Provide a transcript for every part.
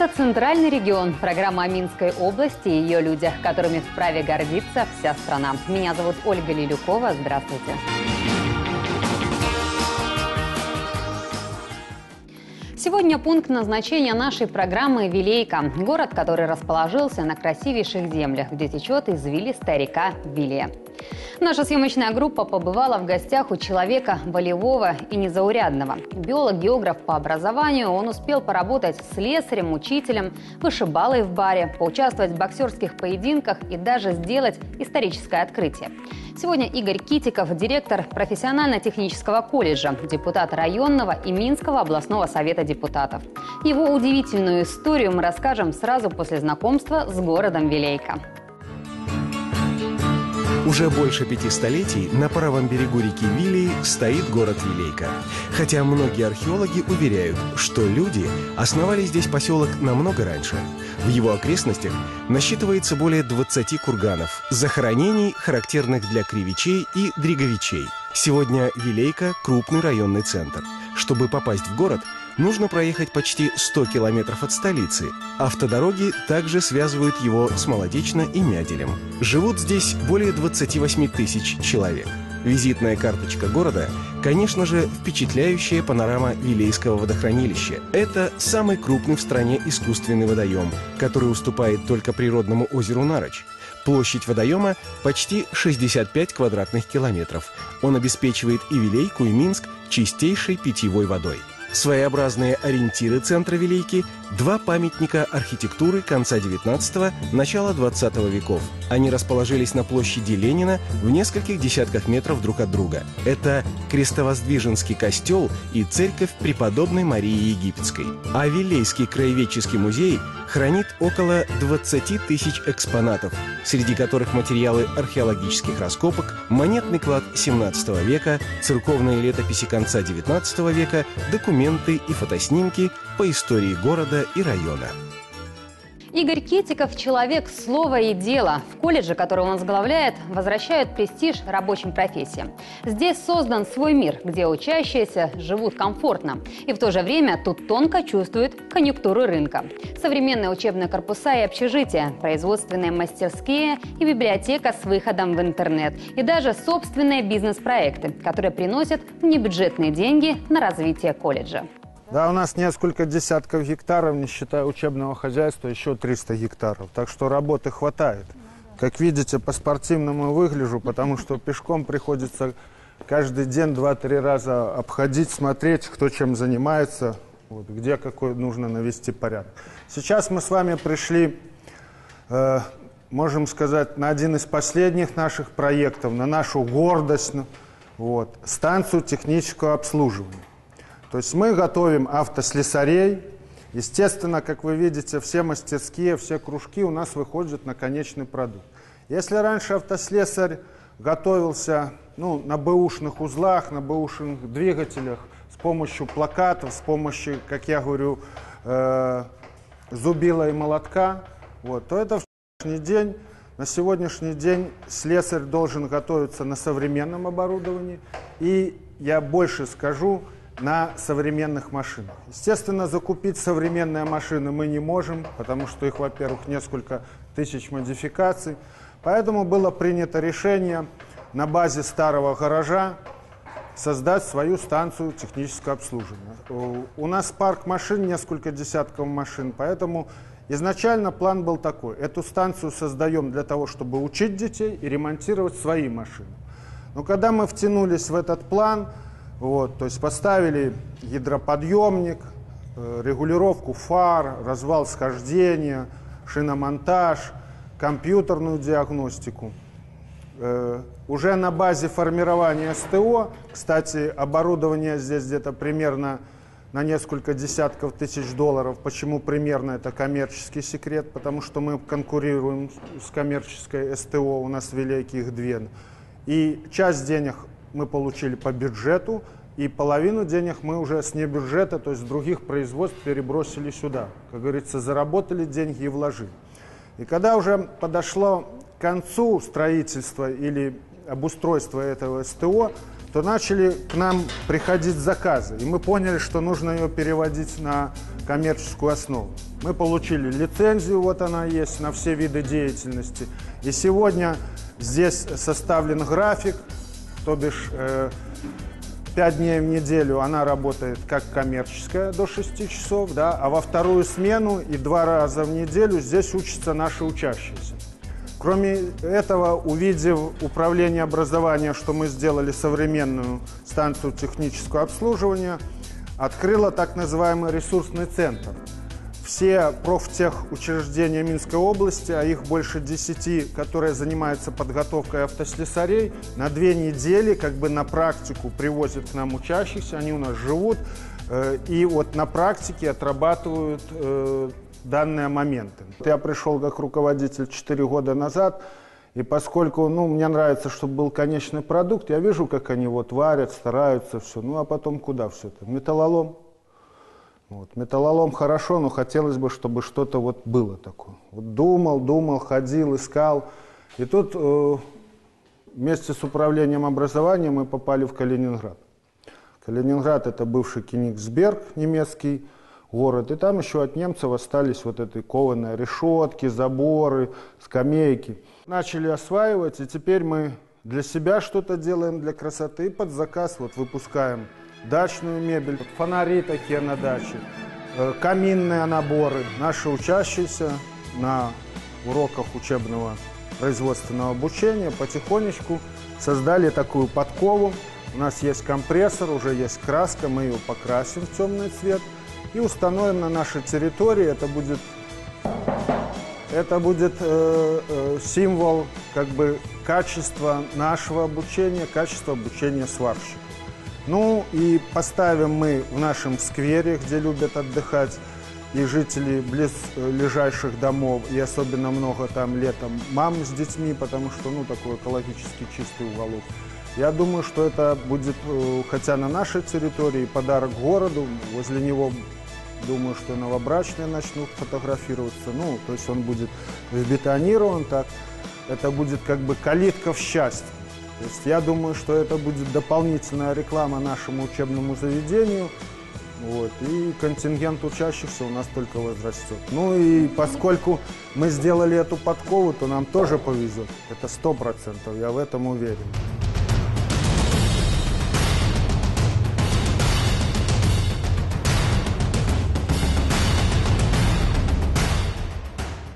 Это «Центральный регион» – программа о Минской области и ее людях, которыми вправе гордиться вся страна. Меня зовут Ольга Лилюкова. Здравствуйте. Сегодня пункт назначения нашей программы «Вилейка» – город, который расположился на красивейших землях, где течет извилистая река Вилея. Наша съемочная группа побывала в гостях у человека волевого и незаурядного. Биолог-географ по образованию, он успел поработать слесарем, учителем, вышибалой в баре, поучаствовать в боксерских поединках и даже сделать историческое открытие. Сегодня Игорь Китиков, директор профессионально-технического колледжа, депутат районного и Минского областного совета депутатов. Его удивительную историю мы расскажем сразу после знакомства с городом Вилейка. Уже больше 5 столетий на правом берегу реки Вилеи стоит город Вилейка. Хотя многие археологи уверяют, что люди основали здесь поселок намного раньше. В его окрестностях насчитывается более 20 курганов, захоронений, характерных для кривичей и дриговичей. Сегодня Вилейка – крупный районный центр. Чтобы попасть в город, нужно проехать почти 100 километров от столицы. Автодороги также связывают его с Молодечно и Мяделем. Живут здесь более 28 тысяч человек. Визитная карточка города, конечно же, впечатляющая панорама Вилейского водохранилища. Это самый крупный в стране искусственный водоем, который уступает только природному озеру Нарочь. Площадь водоема почти 65 квадратных километров. Он обеспечивает и Вилейку, и Минск чистейшей питьевой водой. Своеобразные ориентиры центра Вилейки – 2 памятника архитектуры конца 19-го, начала 20 веков. Они расположились на площади Ленина в нескольких десятках метров друг от друга. Это Крестовоздвиженский костел и церковь Преподобной Марии Египетской. А Вилейский краеведческий музей хранит около 20 тысяч экспонатов, среди которых материалы археологических раскопок, монетный клад 17 века, церковные летописи конца 19 века, документы и фотоснимки по истории города и района. Игорь Китиков – человек слова и дела. В колледже, который он возглавляет, возвращают престиж рабочим профессиям. Здесь создан свой мир, где учащиеся живут комфортно. И в то же время тут тонко чувствуют конъюнктуру рынка. Современные учебные корпуса и общежития, производственные мастерские и библиотека с выходом в интернет. И даже собственные бизнес-проекты, которые приносят внебюджетные деньги на развитие колледжа. Да, у нас несколько десятков гектаров, не считая учебного хозяйства, еще 300 гектаров. Так что работы хватает. Как видите, по-спортивному выгляжу, потому что пешком приходится каждый день 2-3 раза обходить, смотреть, кто чем занимается, вот, где какой нужно навести порядок. Сейчас мы с вами пришли, можем сказать, на один из последних наших проектов, на нашу гордость, вот, станцию технического обслуживания. То есть мы готовим автослесарей. Естественно, как вы видите, все мастерские, все кружки у нас выходят на конечный продукт. Если раньше автослесарь готовился на бэушных узлах, на бэушных двигателях, с помощью плакатов, с помощью, как я говорю, зубила и молотка, вот, то это на сегодняшний день слесарь должен готовиться на современном оборудовании. И я больше скажу, на современных машинах. Естественно, закупить современные машины мы не можем, потому что их, во-первых, несколько тысяч модификаций. Поэтому было принято решение на базе старого гаража создать свою станцию технического обслуживания. У нас парк машин, несколько десятков машин, поэтому изначально план был такой. Эту станцию создаем для того, чтобы учить детей и ремонтировать свои машины. Но когда мы втянулись в этот план, вот, то есть поставили гидроподъемник, регулировку фар, развал схождения, шиномонтаж, компьютерную диагностику. Уже на базе формирования СТО, кстати, оборудование здесь где-то примерно на несколько десятков тысяч долларов. Почему примерно? Это коммерческий секрет, потому что мы конкурируем с коммерческой СТО, у нас Вилейки их 2. И часть денег мы получили по бюджету, и половину денег мы уже с небюджета, то есть с других производств, перебросили сюда. Как говорится, заработали деньги и вложили. И когда уже подошло к концу строительства или обустройства этого СТО, то начали к нам приходить заказы. И мы поняли, что нужно ее переводить на коммерческую основу. Мы получили лицензию, вот она есть, на все виды деятельности. И сегодня здесь составлен график, то бишь 5 дней в неделю она работает как коммерческая до 6 часов, да, а во вторую смену и 2 раза в неделю здесь учатся наши учащиеся. Кроме этого, увидев управление образования, что мы сделали современную станцию технического обслуживания, открыла так называемый ресурсный центр. Все профтехучреждения Минской области, а их больше 10, которые занимаются подготовкой автослесарей, на 2 недели как бы на практику привозят к нам учащихся, они у нас живут и вот на практике отрабатывают данные моменты. Я пришел как руководитель 4 года назад, и поскольку мне нравится, чтобы был конечный продукт, я вижу, как они вот варят, стараются, все. Ну а потом куда все это? Металлолом. Вот. Металлолом хорошо, но хотелось бы, чтобы что-то вот было такое. Вот думал, ходил, искал. И тут вместе с управлением образования мы попали в Калининград. Калининград — это бывший Кенигсберг, немецкий город. И там еще от немцев остались вот эти кованые решетки, заборы, скамейки. Начали осваивать, и теперь мы для себя что-то делаем, для красоты. Под заказ вот выпускаем дачную мебель, фонари такие на даче, каминные наборы. Наши учащиеся на уроках учебного производственного обучения потихонечку создали такую подкову. У нас есть компрессор, уже есть краска, мы ее покрасим в темный цвет и установим на нашей территории. Это будет символ как бы качества нашего обучения, качества обучения сварщиков. Ну и поставим мы в нашем сквере, где любят отдыхать и жители близлежащих домов, и особенно много там летом мам с детьми, потому что такой экологически чистый уголок. Я думаю, что это будет, хотя на нашей территории, подарок городу, возле него, думаю, что новобрачные начнут фотографироваться, то есть он будет бетонирован так, это будет как бы калитка в счастье. То есть я думаю, что это будет дополнительная реклама нашему учебному заведению, вот, и контингент учащихся у нас только возрастет. Ну и поскольку мы сделали эту подкову, то нам тоже повезет, это 100%, я в этом уверен.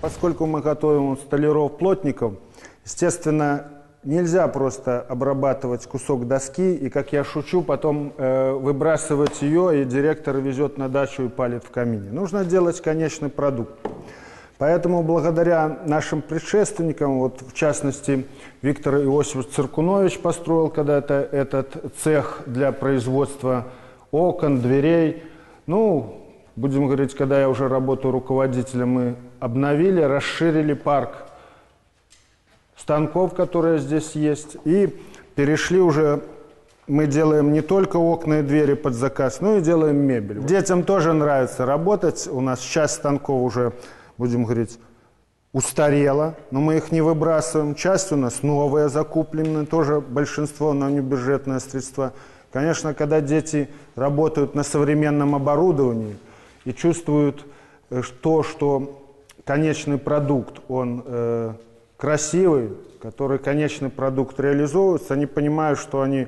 Поскольку мы готовим столяров-плотников, естественно, нельзя просто обрабатывать кусок доски и, как я шучу, потом выбрасывать ее, и директор везет на дачу и палит в камине. Нужно делать конечный продукт. Поэтому благодаря нашим предшественникам, вот в частности, Виктор Иосифович Циркунович построил когда-то этот цех для производства окон, дверей. Будем говорить, когда я уже работаю руководителем, мы обновили, расширили парк станков, которые здесь есть, и перешли уже, мы делаем не только окна и двери под заказ, но и делаем мебель. Детям тоже нравится работать, у нас часть станков уже, будем говорить, устарела, но мы их не выбрасываем, часть у нас новые закуплены, тоже большинство на небюджетные средства. Конечно, когда дети работают на современном оборудовании и чувствуют то, что конечный продукт, он красивый, который конечный продукт реализовывается, они понимают, что они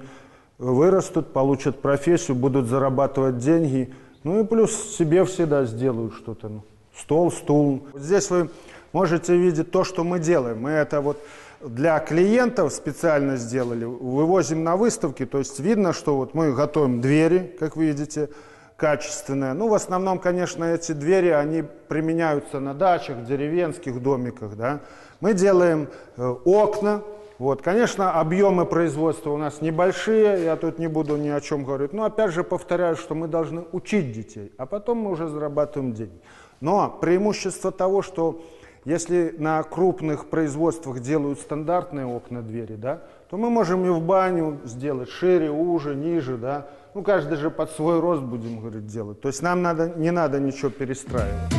вырастут, получат профессию, будут зарабатывать деньги, и плюс себе всегда сделают что-то. Стол, стул. Здесь вы можете видеть то, что мы делаем. Мы это вот для клиентов специально сделали, вывозим на выставки, то есть видно, что вот мы готовим двери, как видите, качественные. В основном, конечно, эти двери, они применяются на дачах, деревенских домиках, да. Мы делаем окна. Вот. Конечно, объемы производства у нас небольшие, я тут не буду ни о чем говорить, но опять же повторяю, что мы должны учить детей, а потом мы уже зарабатываем деньги. Но преимущество того, что если на крупных производствах делают стандартные окна, двери, да, то мы можем и в баню сделать шире, уже, ниже, да. Каждый же под свой рост, будем говорить, делать. То есть нам не надо ничего перестраивать.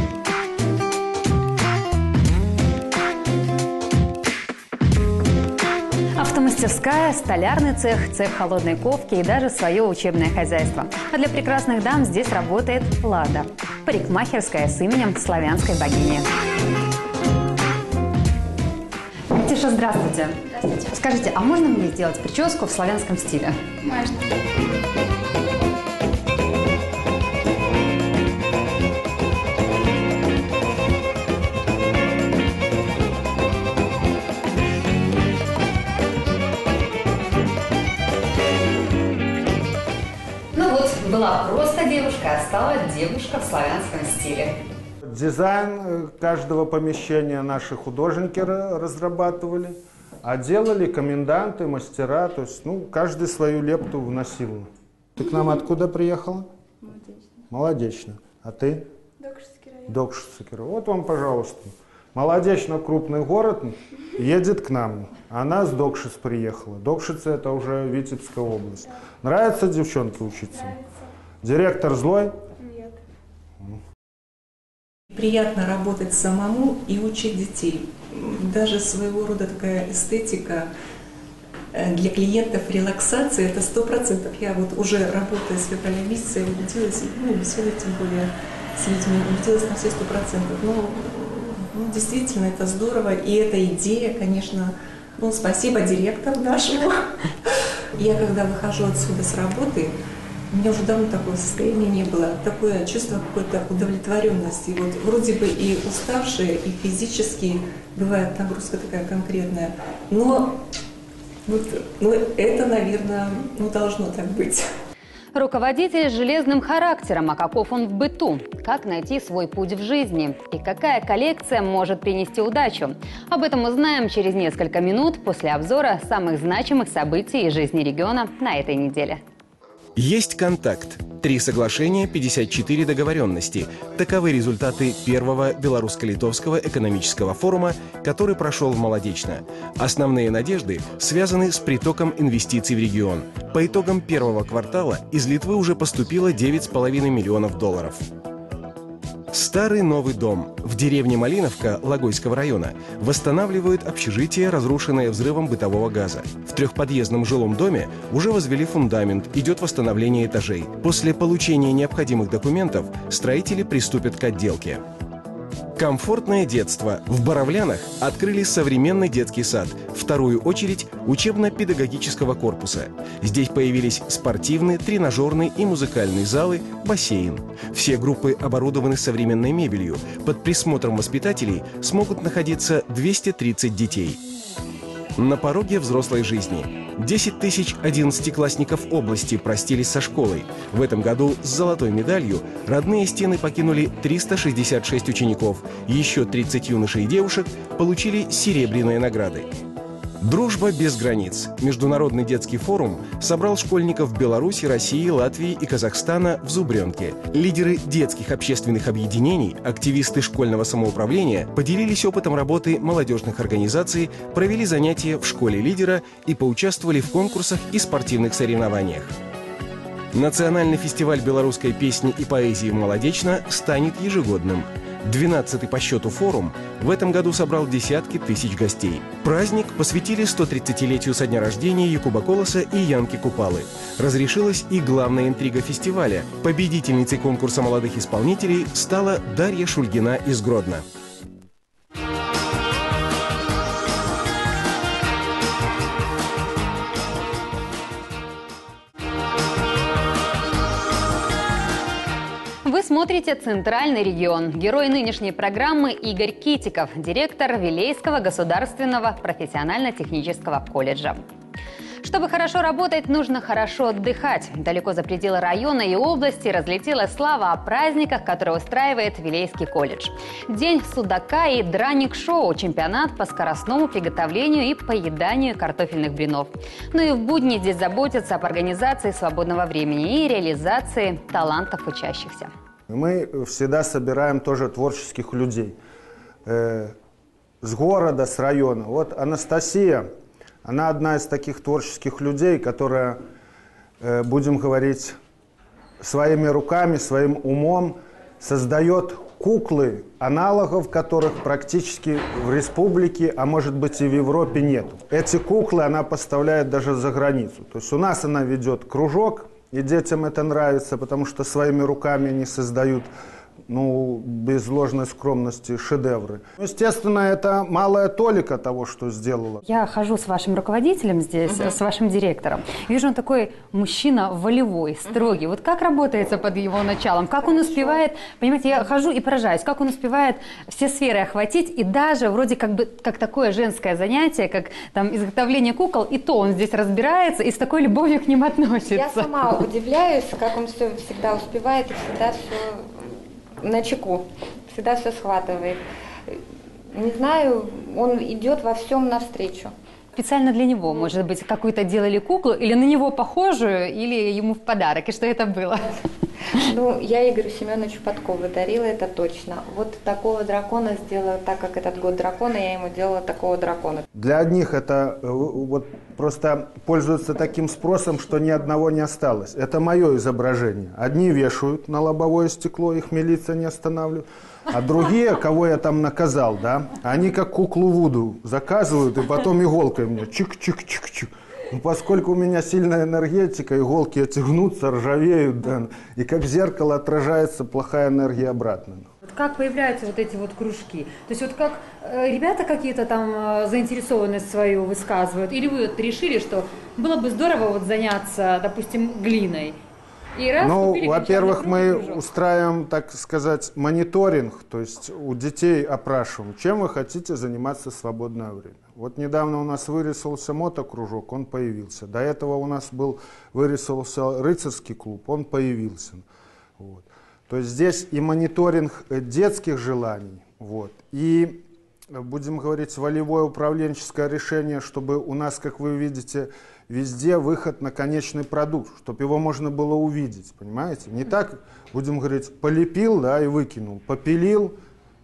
мастерская, столярный цех, цех холодной ковки и даже свое учебное хозяйство. А для прекрасных дам здесь работает Лада, парикмахерская с именем славянской богини. Тиша, здравствуйте. Здравствуйте. Скажите, а можно мне сделать прическу в славянском стиле? Можно. Ну вот, была просто девушка, а стала девушка в славянском стиле. Дизайн каждого помещения наши художники разрабатывали, а делали коменданты, мастера, то есть, ну, каждый свою лепту вносил. Ты к нам откуда приехала? Молодечно. Молодечно. А ты? Докшинский район. Докшинский район. Вот вам, пожалуйста. Молодечно, крупный город, едет к нам. Она с Докшиц приехала. Докшицы — это уже Витебская область. Да. Нравится девчонке учиться? Нравится. Директор злой? Нет. Приятно работать самому и учить детей. Даже своего рода такая эстетика для клиентов, релаксация, это 100%. Я вот уже работая с февраля месяца, я убедилась, ну, беседуя тем более с людьми, убедилась на все 100%. Ну, действительно, это здорово. И эта идея, конечно, ну, спасибо директору нашему. Я когда выхожу отсюда с работы, у меня уже давно такого состояния не было. Такое чувство какой-то удовлетворенности. Вот вроде бы и уставшие, и физически бывает нагрузка такая конкретная. Но это, наверное, должно так быть. Руководитель с железным характером, а каков он в быту? Как найти свой путь в жизни? И какая коллекция может принести удачу? Об этом узнаем через несколько минут после обзора самых значимых событий из жизни региона на этой неделе. Есть контакт. 3 соглашения, 54 договоренности. Таковы результаты первого белорусско-литовского экономического форума, который прошел в Молодечно. Основные надежды связаны с притоком инвестиций в регион. По итогам первого квартала из Литвы уже поступило 9,5 миллионов долларов. Старый новый дом в деревне Малиновка Логойского района восстанавливают общежитие, разрушенное взрывом бытового газа. В 3-подъездном жилом доме уже возвели фундамент, идет восстановление этажей. После получения необходимых документов строители приступят к отделке. Комфортное детство. В Боровлянах открыли современный детский сад, вторую очередь учебно-педагогического корпуса. Здесь появились спортивные, тренажерные и музыкальные залы, бассейн. Все группы оборудованы современной мебелью. Под присмотром воспитателей смогут находиться 230 детей. На пороге взрослой жизни. 10 тысяч 11-классников области простились со школой. В этом году с золотой медалью родные стены покинули 366 учеников. Еще 30 юношей и девушек получили серебряные награды. Дружба без границ. Международный детский форум собрал школьников Беларуси, России, Латвии и Казахстана в Зубренке. Лидеры детских общественных объединений, активисты школьного самоуправления поделились опытом работы молодежных организаций, провели занятия в школе лидера и поучаствовали в конкурсах и спортивных соревнованиях. Национальный фестиваль белорусской песни и поэзии «Молодечно» станет ежегодным. 12-й по счету форум в этом году собрал десятки тысяч гостей. Праздник посвятили 130-летию со дня рождения Якуба Колоса и Янки Купалы. Разрешилась и главная интрига фестиваля. Победительницей конкурса молодых исполнителей стала Дарья Шульгина из Гродно. Вы смотрите «Центральный регион». Герой нынешней программы Игорь Китиков, директор Вилейского государственного профессионально-технического колледжа. Чтобы хорошо работать, нужно хорошо отдыхать. Далеко за пределы района и области разлетелась слава о праздниках, которые устраивает Вилейский колледж. День судака и драник-шоу, чемпионат по скоростному приготовлению и поеданию картофельных блинов. Ну и в будни здесь заботятся об организации свободного времени и реализации талантов учащихся. Мы всегда собираем тоже творческих людей с города, с района. Вот Анастасия. Она одна из таких творческих людей, которая, будем говорить, своими руками, своим умом создает куклы, аналогов которых практически в республике, а может быть и в Европе нет. Эти куклы она поставляет даже за границу. То есть у нас она ведет кружок, и детям это нравится, потому что своими руками они создают, ну, без ложной скромности, шедевры. Естественно, это малая толика того, что сделала. Я хожу с вашим руководителем здесь, с вашим директором. Вижу, он такой мужчина волевой, строгий. Вот как работается под его началом? Как он успевает, понимаете, я хожу и поражаюсь, как он успевает все сферы охватить, и даже вроде как такое женское занятие, как там изготовление кукол, и то он здесь разбирается и с такой любовью к ним относится. Я сама удивляюсь, как он все всегда успевает и всегда все на чеку, всегда все схватывает. Не знаю, он идет во всем навстречу. Специально для него, может быть, какую-то делали куклу, или на него похожую, или ему в подарок, и что это было? Ну, я Игорю Семеновичу Подкову дарила, это точно. Вот такого дракона сделала, так как этот год дракона, я ему делала такого дракона. Для одних это вот просто пользуется таким спросом, что ни одного не осталось. Это мое изображение. Одни вешают на лобовое стекло, их милиция не останавливает. А другие, кого я там наказал, да, они как куклу Вуду заказывают, и потом иголкой мне чик-чик-чик-чик. Ну, поскольку у меня сильная энергетика, иголки эти гнутся, ржавеют, да, и как в зеркало отражается плохая энергия обратно. Вот как появляются вот эти вот кружки? То есть вот как ребята какие-то там заинтересованность свою высказывают? Или вы вот решили, что было бы здорово вот заняться, допустим, глиной? Ну, во-первых, мы устраиваем, так сказать, мониторинг, то есть у детей опрашиваем, чем вы хотите заниматься в свободное время. Вот недавно у нас вырисовался мотокружок, он появился. До этого у нас вырисовался рыцарский клуб, он появился. Вот. То есть здесь и мониторинг детских желаний, вот, и, будем говорить, волевое управленческое решение, чтобы у нас, как вы видите, везде выход на конечный продукт, чтобы его можно было увидеть, понимаете? Не так, будем говорить, полепил, да, и выкинул, попилил,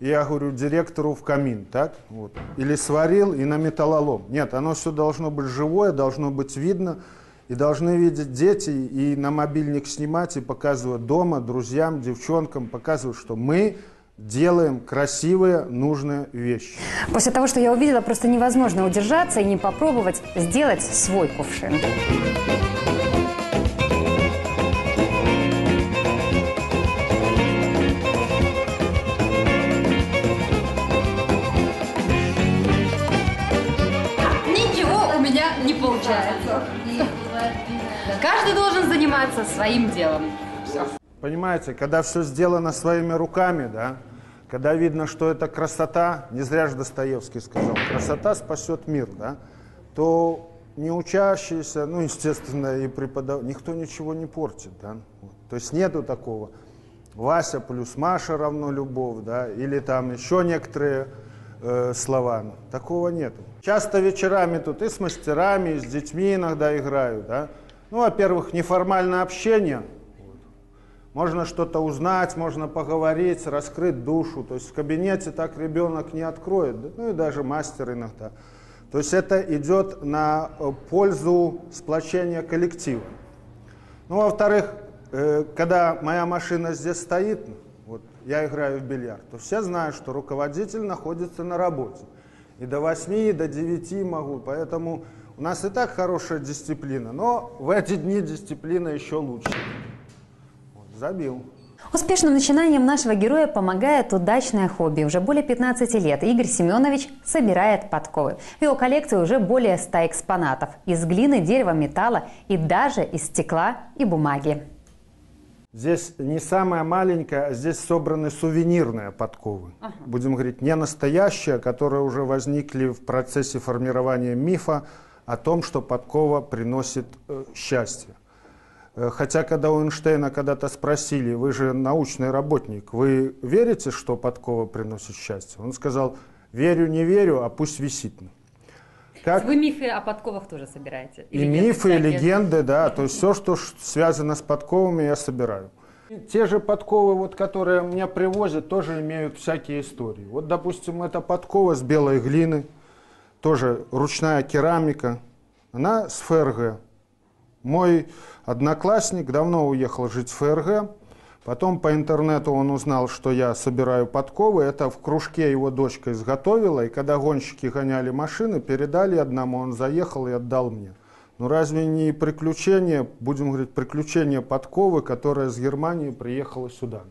я говорю директору в камин, так? Вот. Или сварил и на металлолом. Нет, оно все должно быть живое, должно быть видно, и должны видеть дети, и на мобильник снимать, и показывать дома, друзьям, девчонкам, показывать, что мы делаем красивые, нужные вещи. После того, что я увидела, просто невозможно удержаться и не попробовать сделать свой кувшин. Ничего у меня не получается. Каждый должен заниматься своим делом. Понимаете, когда все сделано своими руками, да, когда видно, что это красота, не зря же Достоевский сказал, красота спасет мир, да, то не учащиеся, ну, естественно, и преподаватели, никто ничего не портит, да. Вот. То есть нету такого Вася плюс Маша равно любовь, да, или там еще некоторые слова. Такого нету. Часто вечерами тут и с мастерами, и с детьми иногда играю, да. Ну, во-первых, неформальное общение. Можно что-то узнать, можно поговорить, раскрыть душу. То есть в кабинете так ребенок не откроет, ну и даже мастер иногда. То есть это идет на пользу сплочения коллектива. Ну, во-вторых, когда моя машина здесь стоит, вот я играю в бильярд, то все знают, что руководитель находится на работе. И до 8, и до 9 могу, поэтому у нас и так хорошая дисциплина, но в эти дни дисциплина еще лучше. Забил. Успешным начинанием нашего героя помогает удачное хобби. Уже более 15 лет Игорь Семенович собирает подковы. В его коллекции уже более 100 экспонатов. Из глины, дерева, металла и даже из стекла и бумаги. Здесь не самая маленькая, а здесь собраны сувенирные подковы. Будем говорить, не настоящие, которые уже возникли в процессе формирования мифа о том, что подкова приносит счастье. Хотя, когда у Эйнштейна когда-то спросили, вы же научный работник, вы верите, что подкова приносит счастье? Он сказал, верю, не верю, а пусть висит. Как... Вы мифы о подковах тоже собираете? И мифы, и легенды, да, то есть все, что связано с подковами, я собираю. И те же подковы, вот, которые меня привозят, тоже имеют всякие истории. Вот, допустим, эта подкова с белой глины, тоже ручная керамика, она с ФРГ. Мой одноклассник давно уехал жить в ФРГ, Потом по интернету он узнал, что я собираю подковы. Это в кружке его дочка изготовила. И когда гонщики гоняли машины, передали одному, он заехал и отдал мне. Ну разве не приключение, будем говорить, приключение подковы, которая с Германии приехала сюда?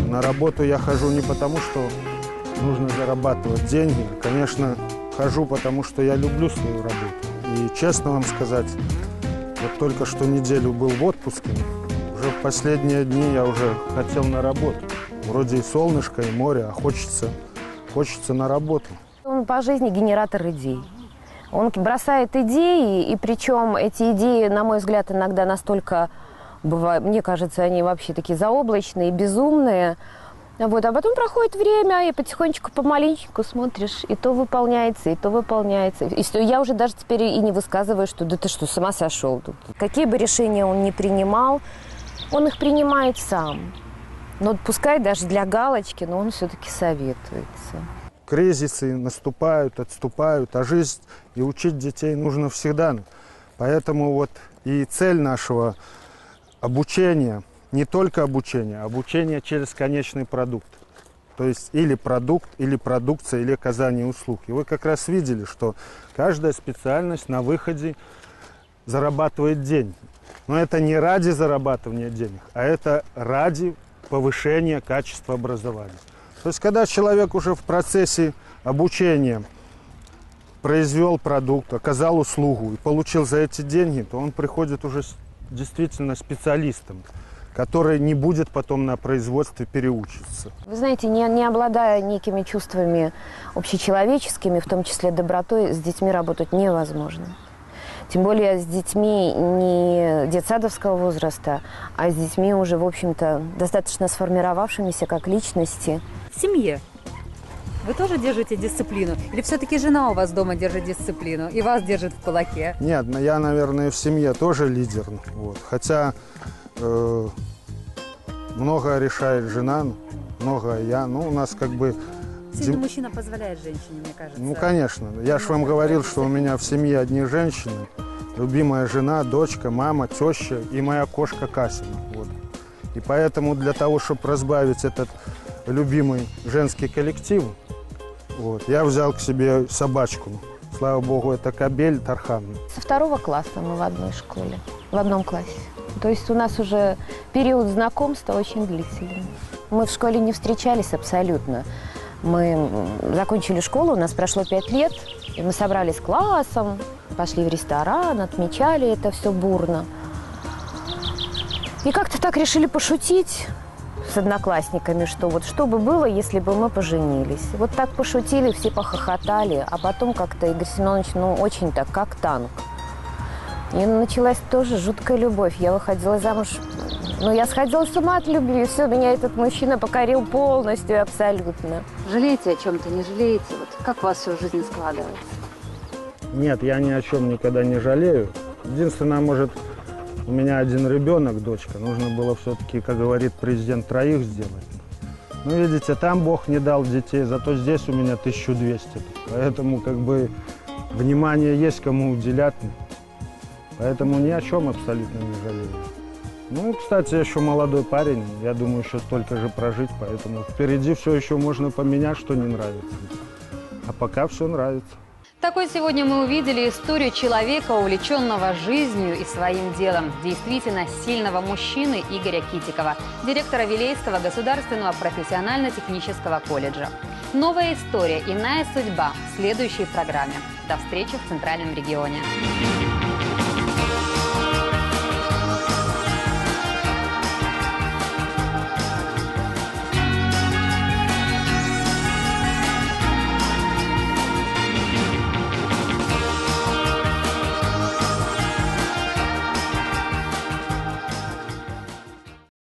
На работу я хожу не потому, что нужно зарабатывать деньги. Конечно, хожу, потому что я люблю свою работу. И честно вам сказать, вот только что неделю был в отпуске, уже в последние дни я уже хотел на работу. Вроде и солнышко, и море, а хочется на работу. Он по жизни генератор идей. Он бросает идеи, и причем эти идеи, на мой взгляд, иногда настолько... Мне кажется, они вообще такие заоблачные, безумные. Вот. А потом проходит время, и потихонечку, помаленечку смотришь, и то выполняется, и то выполняется. И я уже даже теперь и не высказываю, что да ты что, с ума сошел. Какие бы решения он ни принимал, он их принимает сам. Но пускай даже для галочки, но он все-таки советуется. Кризисы наступают, отступают, а жизнь и учить детей нужно всегда. Поэтому вот и цель нашего обучение, не только обучение, а обучение через конечный продукт. То есть или продукт, или продукция, или оказание услуг. И вы как раз видели, что каждая специальность на выходе зарабатывает деньги. Но это не ради зарабатывания денег, а это ради повышения качества образования. То есть когда человек уже в процессе обучения произвел продукт, оказал услугу и получил за эти деньги, то он приходит уже действительно специалистом, который не будет потом на производстве переучиться. Вы знаете, не обладая некими чувствами общечеловеческими, в том числе добротой, с детьми работать невозможно. Тем более с детьми не детсадовского возраста, а с детьми уже, в общем-то, достаточно сформировавшимися как личности. В семье вы тоже держите дисциплину? Или все-таки жена у вас дома держит дисциплину и вас держит в кулаке? Нет, я, наверное, в семье тоже лидер. Вот. Хотя многое решает жена, многое я. Ну, у нас как бы... Сильный мужчина позволяет женщине, мне кажется. Ну, конечно. Я же вам говорил, что у меня в семье одни женщины. Любимая жена, дочка, мама, теща и моя кошка Касина. Вот. И поэтому для того, чтобы разбавить этот любимый женский коллектив, вот, я взял к себе собачку. Слава богу, это кобель Тархан. Со 2 класса мы в одной школе, в одном классе. То есть у нас уже период знакомства очень длительный. Мы в школе не встречались абсолютно. Мы закончили школу, у нас прошло 5 лет, и мы собрались классом, пошли в ресторан, отмечали это все бурно. И как-то так решили пошутить с одноклассниками, что вот что бы было, если бы мы поженились. Вот так пошутили, все похохотали, а потом как-то Игорь Семенович, очень так, как танк. И началась тоже жуткая любовь. Я выходила замуж, я сходила с ума от любви, все, меня этот мужчина покорил полностью, абсолютно. Жалеете о чем-то, не жалеете? Вот как у вас все в жизни складывается? Нет, я ни о чем никогда не жалею. Единственное, может, у меня один ребенок, дочка. Нужно было все-таки, как говорит президент, 3 сделать. Ну, видите, там Бог не дал детей, зато здесь у меня 1200. Поэтому, как бы, внимание есть кому уделять. Поэтому ни о чем абсолютно не жалею. Ну, кстати, я еще молодой парень. Я думаю, еще столько же прожить. Поэтому впереди все еще можно поменять, что не нравится. А пока все нравится. Такой сегодня мы увидели историю человека, увлеченного жизнью и своим делом. Действительно сильного мужчины Игоря Китикова, директора Вилейского государственного профессионально-технического колледжа. Новая история, иная судьба в следующей программе. До встречи в Центральном регионе.